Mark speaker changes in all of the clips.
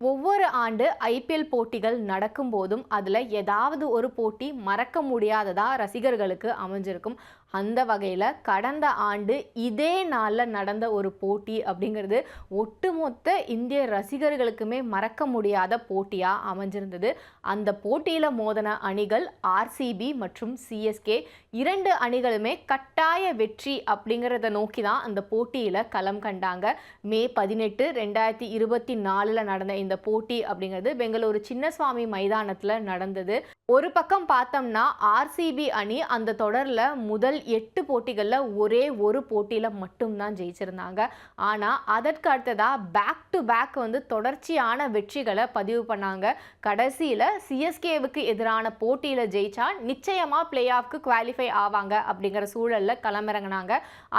Speaker 1: ஒவ்வொரு ஆண்டு ஐபிஎல் போட்டிகள் நடக்கும்போதும் அதில் ஏதாவது ஒரு போட்டி மறக்க முடியாததா ரசிகர்களுக்கு அமைஞ்சிருக்கும். அந்த வகையில் கடந்த ஆண்டு இதே நாளில் நடந்த ஒரு போட்டி அப்படிங்கிறது ஒட்டுமொத்த இந்திய ரசிகர்களுக்குமே மறக்க முடியாத போட்டியாக அமைஞ்சிருந்தது. அந்த போட்டியில் மோதின அணிகள் ஆர்சிபி மற்றும் சிஎஸ்கே. இரண்டு அணிகளுமே கட்டாய வெற்றி அப்படிங்கிறத நோக்கி தான் அந்த போட்டியில் களம் கண்டாங்க. மே 18, 2024 நடந்த இந்த போட்டி அப்படிங்கிறது பெங்களூரு சின்னசுவாமி மைதானத்தில் நடந்தது. ஒரு பக்கம் பார்த்தோம்னா ஆர்சிபி அணி அந்த தொடரில் முதல் 8 போட்டிகளில் ஒரே ஒரு போட்டியில் மட்டும்தான் ஜெயிச்சிருந்தாங்க. ஆனால் அதற்கு அடுத்ததாக பேக் டு பேக் தொடர்ச்சியான வெற்றிகளை பதிவு பண்ணாங்க. கடைசியில் சிஎஸ்கேவுக்கு எதிரான போட்டியில் ஜெயிச்சா நிச்சயமாக பிளே ஆஃப்க்கு குவாலிஃபை ஆவாங்க அப்படிங்கிற சூழலில் களமிறங்கினாங்க.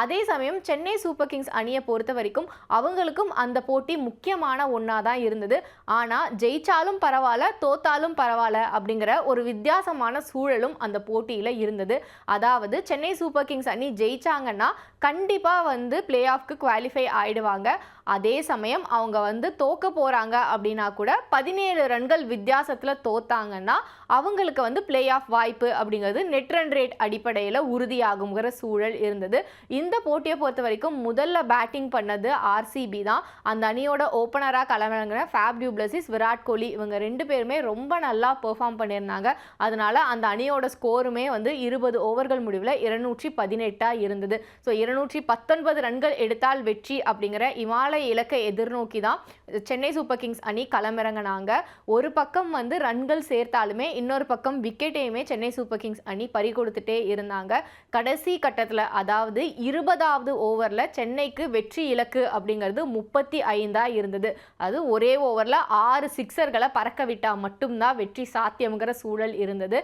Speaker 1: அதே சமயம் சென்னை சூப்பர் கிங்ஸ் அணியை பொறுத்த வரைக்கும் அவங்களுக்கும் அந்த போட்டி முக்கியமான ஒன்றா தான் இருந்தது. ஆனால் ஜெயிச்சாலும் பரவாயில்ல, தோத்தாலும் பரவாயில்ல அப்படிங்கிற ஒரு வித்தியாசமான சூழலும் அந்த போட்டியில் இருந்தது. அதாவது சென்னை சூப்பர் கிங்ஸ் அணி ஜெயிச்சாங்கன்னா கண்டிப்பாக பிளே ஆஃப்க்கு குவாலிஃபை ஆயிடுவாங்க. அதே சமயம் அவங்க தோக்க போகிறாங்க அப்படின்னா கூட 17 ரன்கள் வித்தியாசத்தில் தோத்தாங்கன்னா அவங்களுக்கு பிளே ஆஃப் வாய்ப்பு அப்படிங்கிறது நெட் ரன் ரேட் அடிப்படையில் உறுதியாகுங்கிற சூழல் இருந்தது. இந்த போட்டியை பொறுத்த வரைக்கும் முதல்ல பேட்டிங் பண்ணது ஆர்சிபி தான். அந்த அணியோட ஓப்பனராக களமிறங்கின ஃபேப் டு பிளெசிஸ், விராட் கோலி இவங்க 2 பேருமே ரொம்ப நல்லா பெர்ஃபார்ம் பண்ணியிருந்தாங்க. அதனால அந்த அணியோட ஸ்கோருமே 20 ஓவர்கள் முடிவில் 218 இருந்தது. ஸோ 219 ரன்கள் எடுத்தால் வெற்றி அப்படிங்கிற இமாலய இலக்கை எதிர்நோக்கி தான் சென்னை சூப்பர் கிங்ஸ் அணி களமிறங்கினாங்க. ஒரு பக்கம் ரன்கள் சேர்த்தாலுமே இன்னொரு பக்கம் விக்கெட்டையுமே சென்னை சூப்பர் கிங்ஸ் அணி பறிகொடுத்துட்டே இருந்தாங்க. கடைசி கட்டத்தில் அதாவது 20வது ஓவரில் சென்னைக்கு வெற்றி இலக்கு அப்படிங்கிறது 35 இருந்தது. அது ஒரே ஓவரில் 6 சிக்ஸர்களை பறக்க விட்டால் மட்டும்தான் வெற்றி சாத்தியம்ங்கிற சூழல் இருந்தது.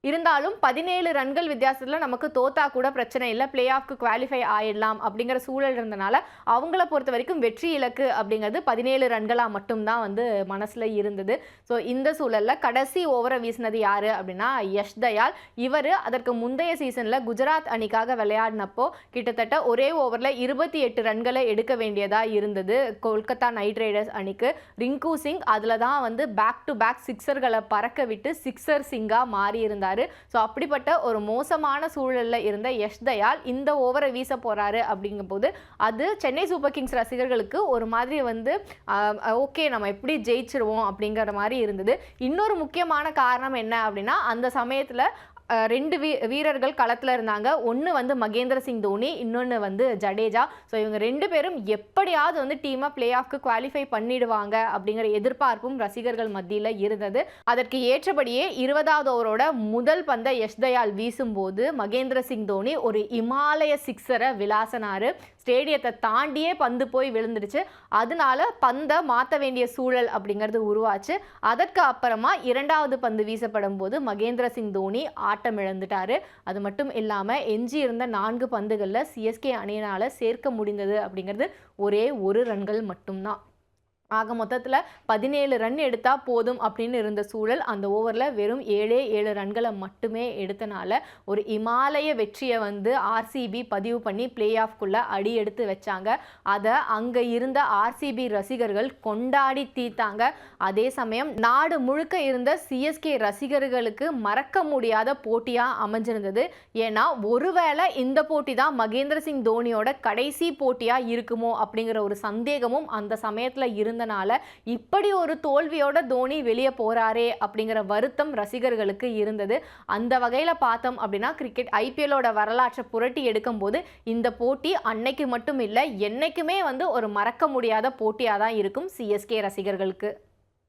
Speaker 1: இருந்தாலும் 17 ரன்கள் வித்தியாசத்தில் நமக்கு தோத்தா கூட பிரச்சனை இல்லை, பிளே ஆஃப்க்கு குவாலிஃபை ஆயிடலாம் அப்படிங்கிற சூழல் இருந்தனால அவங்கள பொறுத்த வரைக்கும் வெற்றி இலக்கு அப்படிங்கிறது 17 ரன்களாக மட்டும்தான் மனசில் இருந்தது. ஸோ இந்த சூழலில் கடைசி ஓவரை வீசினது யார் அப்படின்னா யஷ் தயால். இவர் அதற்கு முந்தைய சீசனில் குஜராத் அணிக்காக விளையாடினப்போ கிட்டத்தட்ட ஒரே ஓவரில் 28 ரன்களை எடுக்க வேண்டியதாக இருந்தது கொல்கத்தா நைட் ரைடர்ஸ் அணிக்கு. ரிங்கு சிங் அதில் தான் பேக் டு பேக் சிக்ஸர்களை பறக்க விட்டு சிக்ஸர் சிங்காக மாறி இருந்தார். ஸோ அப்படிப்பட்ட ஒரு மோசமான சூழலில் இருந்த யஷ் தயால் இந்த ஓவரை வீச போறாரு அப்படிங்கும்போது அது சென்னை சூப்பர் கிங்ஸ் ரசிகர்களுக்கு ஒரு மாதிரி ஓகே நம்ம எப்படி ஜெயிச்சிருவோம் அப்படிங்கிற மாதிரி இருந்தது. இன்னொரு முக்கியமான காரணம் என்ன அப்படின்னா அந்த சமயத்தில் 2 வீரர்கள் களத்தில் இருந்தாங்க. ஒன்று மகேந்திர சிங் தோனி, இன்னொன்று ஜடேஜா. ஸோ இவங்க 2 பேரும் எப்படியாவது டீமை பிளே ஆஃப்க்கு குவாலிஃபை பண்ணிடுவாங்க அப்படிங்கிற எதிர்பார்ப்பும் ரசிகர்கள் மத்தியில் இருந்தது. அதற்கு ஏற்றபடியே 20வது ஓவரோட முதல் பந்தை யஷ் தயால் வீசும்போது மகேந்திர சிங் தோனி ஒரு இமாலய சிக்ஸரை விளாசினாரு. ஸ்டேடியத்தை தாண்டியே பந்து போய் விழுந்துடுச்சு. அதனால பந்தை மாற்ற வேண்டிய சூழல் அப்படிங்கிறது உருவாச்சு. அதற்கு அப்புறமா 2வது பந்து வீசப்படும் போது மகேந்திர சிங் தோனி ஆட்டம் இழந்துட்டாரு. அது மட்டும் இல்லாமல் எஞ்சி இருந்த 4 பந்துகளில் சிஎஸ்கே அணியினால் சேர்க்க முடிந்தது அப்படிங்கிறது ஒரே 1 ரன்கள் மட்டும்தான். ஆக மொத்தத்தில் 17 ரன் எடுத்தால் போதும் அப்படின்னு இருந்த சூழல் அந்த ஓவரில் வெறும் 7 ரன்களை மட்டுமே எடுத்தனால ஒரு இமாலய வெற்றியை ஆர்சிபி பதிவு பண்ணி பிளே ஆஃப்குள்ளே அடி எடுத்து வச்சாங்க. அதை அங்கே இருந்த ஆர்சிபி ரசிகர்கள் கொண்டாடி தீர்த்தாங்க. அதே சமயம் நாடு முழுக்க இருந்த சிஎஸ்கே ரசிகர்களுக்கு மறக்க முடியாத போட்டியாக அமைஞ்சிருந்தது. ஏன்னா ஒருவேளை இந்த போட்டி தான் மகேந்திர சிங் தோனியோட கடைசி போட்டியாக இருக்குமோ அப்படிங்கிற ஒரு சந்தேகமும் அந்த சமயத்தில் இருந்த இப்படி ஒரு தோல்வியோட தோனி வெளியே போறாரே அப்படிங்கிற வருத்தம் ரசிகர்களுக்கு இருந்தது. அந்த வகையில் பார்த்தோம் அப்படின்னா கிரிக்கெட் ஐபிஎல்லோட வரலாற்றை புரட்டி எடுக்கும் போது இந்த போட்டி அன்னைக்கு மட்டும் இல்லை என்னைக்குமே ஒரு மறக்க முடியாத போட்டியாக தான் இருக்கும் சிஎஸ்கே ரசிகர்களுக்கு.